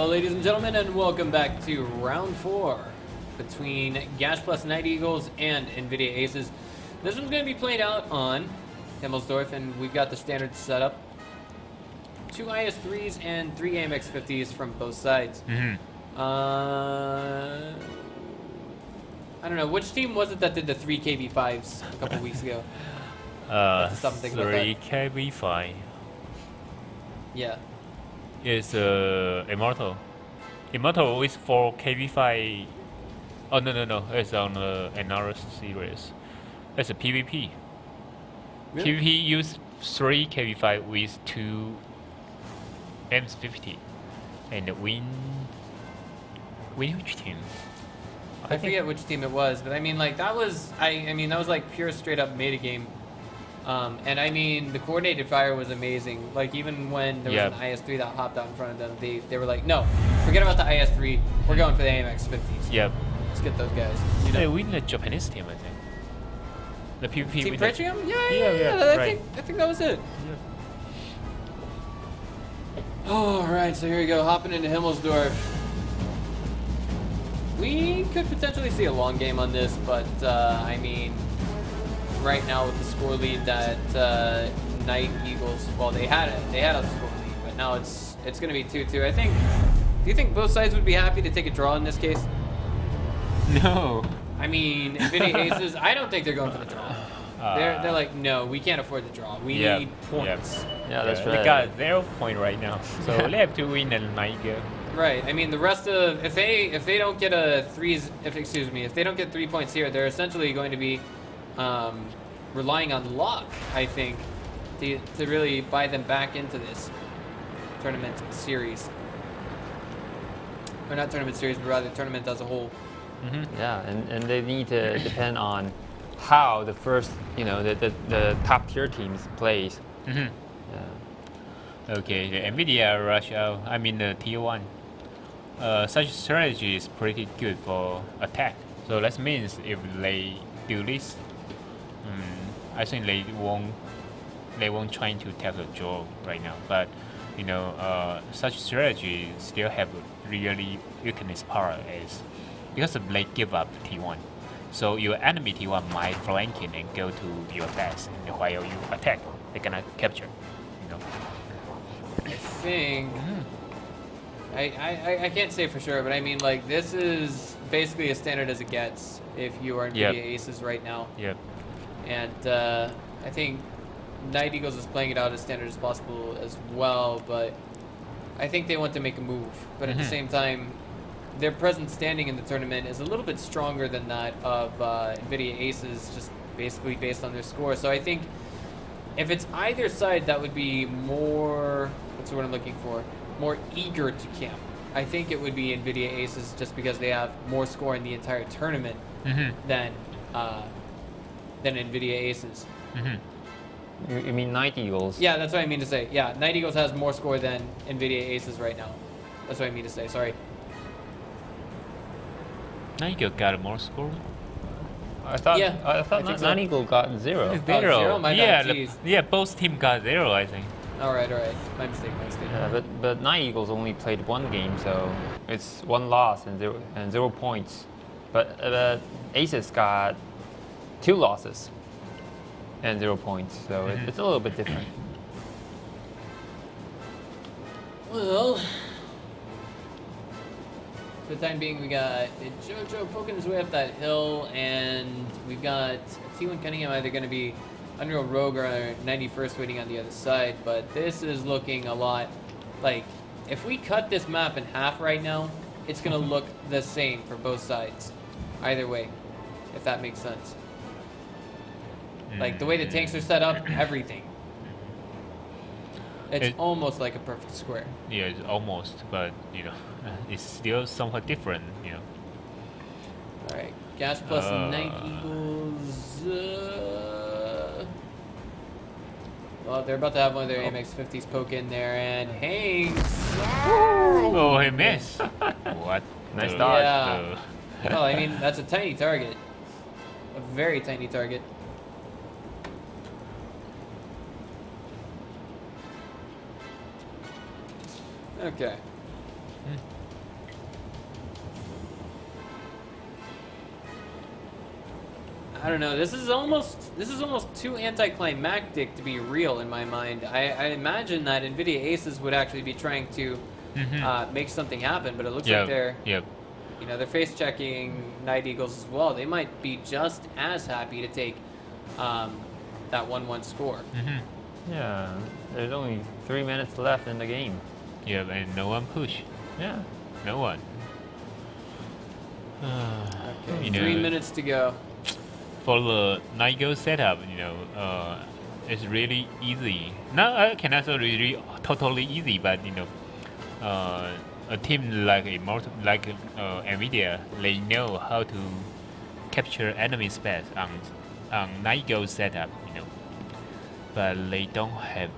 ladies and gentlemen, and welcome back to round 4 between Gash Plus Night Eagles and NVIDIA Aces. This one's going to be played out on Himmelsdorf, and we've got the standard setup. 2 IS-3s and 3 AMX-50s from both sides. I don't know, which team was it that did the 3 KB5s a couple weeks ago? 3 KB5. Yeah. It's Immortal. Immortal is 4 KB5. Oh, no. It's on another series. It's a PvP. Really? PvP use 3 KB5 with 2 M50. And win which team? I forget which team it was, but I mean, like, that was, I mean, that was like pure straight up meta game. And I mean, the coordinated fire was amazing. Like, even when there was an IS-3 that hopped out in front of them, they were like, no, forget about the IS-3. We're going for the AMX-50s. Yep. Let's get those guys. You know? They win the Japanese team, I think. The PvP Team Pretium? Yeah, I think that was it. Yeah. Alright, so here we go, hopping into Himmelsdorf. We could potentially see a long game on this, but I mean, right now with the score lead that Night Eagles, well, they had a score lead, but now it's going to be 2-2. I think. Do you think both sides would be happy to take a draw in this case? No. I mean, NVIDIA Aces, I don't think they're going for the draw. They're like, no, we can't afford the draw. We need points. Yeah, that's right. They got 0 point right now, so they have to win a night game. Right. I mean, the rest of if they don't get if they don't get 3 points here, they're essentially going to be relying on luck, I think, to really buy them back into this tournament series. Or not tournament series, but rather tournament as a whole. Yeah, and they need to depend on how the first, the top tier teams plays. Yeah. Okay, the NVIDIA rush out. I mean the tier 1. Such strategy is pretty good for attack. So that means if they do this, I think they won't try to take the draw right now. But such strategy still have really weakness power is because they give up T1. So your enemy T1 might flank in and go to your base, and while you attack, they cannot capture. I think. I can't say for sure, but I mean, like, this is basically as standard as it gets if you are NVIDIA Aces right now. Yep. And I think Night Eagles is playing it out as standard as possible as well, but I think they want to make a move. But at the same time, their present standing in the tournament is a little bit stronger than that of NVIDIA Aces, just basically based on their score. So I think if it's either side, that would be more, what's the word I'm looking for? More eager to camp. I think it would be NVIDIA Aces just because they have more score in the entire tournament than NVIDIA Aces. You mean Night Eagles? Yeah, that's what I mean to say. Yeah, Night Eagles has more score than NVIDIA Aces right now. That's what I mean to say. Sorry. Night Eagle got more score. I thought Night Eagle got 0. 0? My bad, yeah, both teams got 0, I think. All right. My mistake. Yeah, but Night Eagles only played 1 game, so it's 1 loss and 0 points. But Aces got 2 losses and 0 points, so it's a little bit different. Well, for the time being, we got JoJo poking his way up that hill, and we've got T1 Cunningham either going to be Unreal Rogue or 91st waiting on the other side, but this is looking a lot like, if we cut this map in half right now, it's going to look the same for both sides. Either way, if that makes sense. Like, the way the tanks are set up, everything. It's almost like a perfect square. Yeah, it's almost, but, it's still somewhat different, Alright, Gash plus Night Eagles. Well, they're about to have one of their AMX-50s poke in there, and hangs. Oh, he missed. What? Nice dodge. Yeah. Well, I mean, that's a tiny target. A very tiny target. Okay. I don't know. This is almost too anticlimactic to be real in my mind. I imagine that NVIDIA Aces would actually be trying to make something happen, but it looks like they're they're face checking Night Eagles as well. They might be just as happy to take that 1-1 score. Yeah, there's only 3 minutes left in the game. Yeah, and no one push. Yeah, No one. Okay, 3 minutes to go. For the Night Eagle setup, it's really easy. Now I cannot say really totally easy, but a team like NVIDIA, they know how to capture enemy space on Night Eagle setup, but they don't have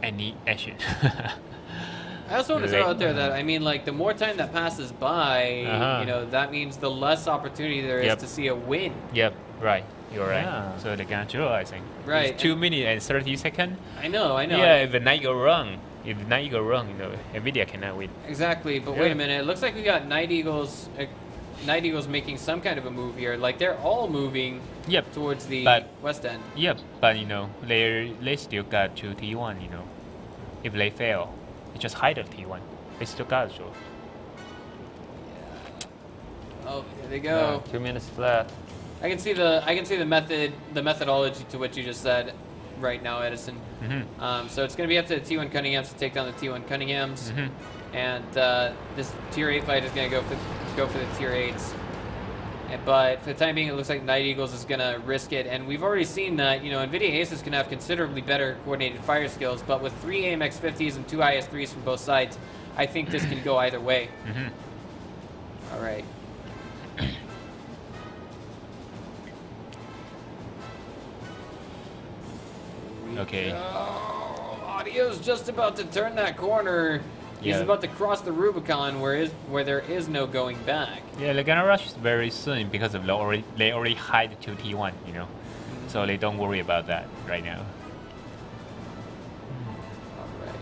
any action. I also want to throw out there that, I mean, like, the more time that passes by, that means the less opportunity there is to see a win. Yep, right. You're right. Yeah. So they can draw, I think. Right. It's 2 minutes and 30 seconds. I know. Yeah, if the Night Eagle run, NVIDIA cannot win. Exactly, but wait a minute. It looks like we got Night Eagles making some kind of a move here. Like, they're all moving towards the west end. Yep, but, they still got 2 T1, If they fail, they just hide the T1. They still got it, Oh, here they go. 2 minutes left. I can see the methodology to what you just said right now, Edison. So it's going to be up to the T1 Cunninghams to take down the T1 Cunninghams, and this tier 8 fight is going to go for the tier 8s. But for the time being, it looks like Night Eagles is going to risk it, and we've already seen that NVIDIA Aces can have considerably better coordinated fire skills, but with 3 AMX-50s and 2 IS-3s from both sides, I think this can go either way. All right. Okay. Audio's just about to turn that corner. He's about to cross the Rubicon where there is no going back. Yeah, they're gonna rush very soon because of they already hide 2 T1, So they don't worry about that right now. Alright.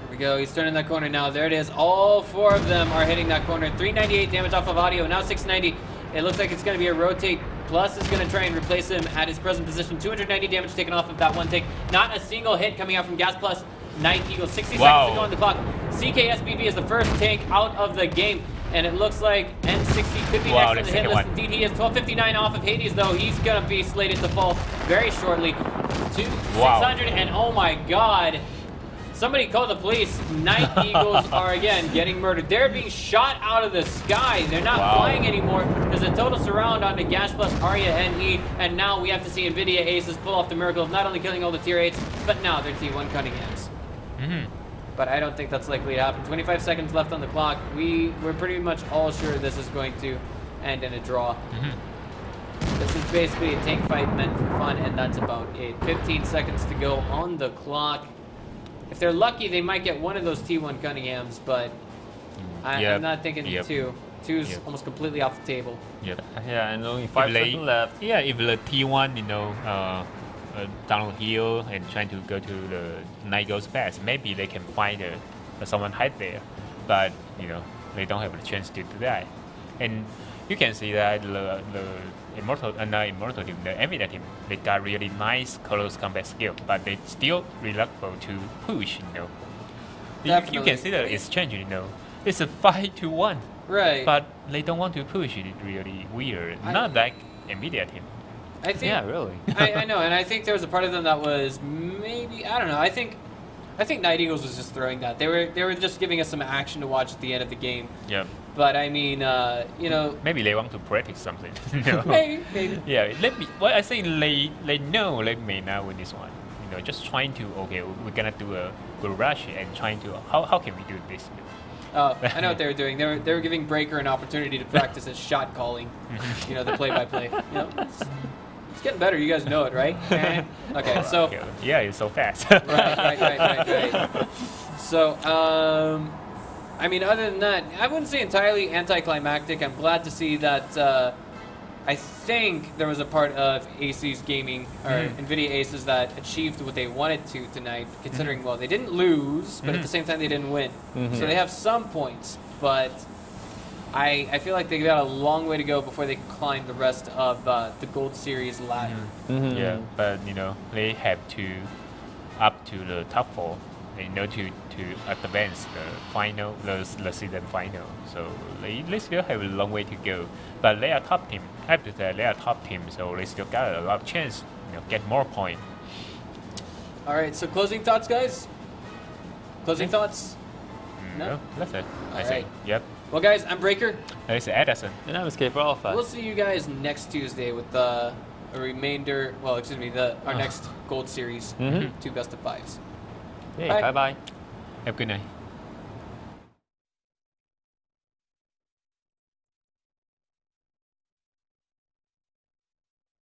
Here we go. He's turning that corner now. There it is. All 4 of them are hitting that corner. 398 damage off of Audio. Now 690. It looks like it's going to be a rotate. Plus is going to try and replace him at his present position. 290 damage taken off of that one take. Not a single hit coming out from Gas Plus. Night Eagle, 60 seconds to go on the clock. CKSBB is the first tank out of the game. And it looks like N60 could be next on the hit list. Indeed, he is 1259 off of Hades, though. He's going to be slated to fall very shortly. 600, and oh my god. Somebody call the police. Night Eagles are again getting murdered. They're being shot out of the sky. They're not flying anymore. There's a total surround on the Gas Plus Arya NE, and now we have to see NVIDIA Aces pull off the miracle of not only killing all the tier 8s, but now they're T1 Cunninghams. But I don't think that's likely to happen. 25 seconds left on the clock. We're pretty much all sure this is going to end in a draw. This is basically a tank fight meant for fun, and that's about it. 15 seconds to go on the clock. If they're lucky, they might get one of those T1 Cunninghams, but I'm not thinking 2. 2's almost completely off the table. Yeah, and only 5 seconds left. Yeah, if the T1, downhill and trying to go to the Night Eagle's base, maybe they can find someone hide there, but they don't have a chance to do that. And you can see that the Immortal team, the NVIDIA team, they got really nice close combat skill, but they still reluctant to push. You can see the exchange. It's a 5-1. Right. But they don't want to push it. Really weird. Not like NVIDIA team. I think, really. I know, and I think there was a part of them that was maybe, I don't know. I think Night Eagles was just throwing that. They were just giving us some action to watch at the end of the game. Yeah. But I mean, maybe they want to practice something. Maybe. Yeah. I think they know they may not win this one. Just trying to we're gonna do a good rush and trying to how can we do this? Oh, I know what they were doing. They were giving Breaker an opportunity to practice his shot calling. The play-by-play. It's getting better. You guys know it, right? Okay, so yeah, it's so fast. right. So, I mean, other than that, I wouldn't say entirely anticlimactic. I'm glad to see that. I think there was a part of AC's gaming or NVIDIA Aces that achieved what they wanted to tonight. Considering, well, they didn't lose, but at the same time they didn't win. So they have some points, but I feel like they got a long way to go before they climb the rest of the Gold Series ladder. Yeah, but you know they have to up to the top 4. They know to advance the final, the season final. So they still have a long way to go. But they are top team. I have to say they are top team, so they still got a lot of chance. You know, get more points. All right. So closing thoughts, guys. Closing thoughts. No? That's it. I All say. right. Yep. Well, guys, I'm Breaker. That's Edison. And I'm Escape Alpha. We'll see you guys next Tuesday with the remainder. Well, excuse me, our next Gold Series 2 best of 5s. Hey, Bye. bye-bye. Have a good night.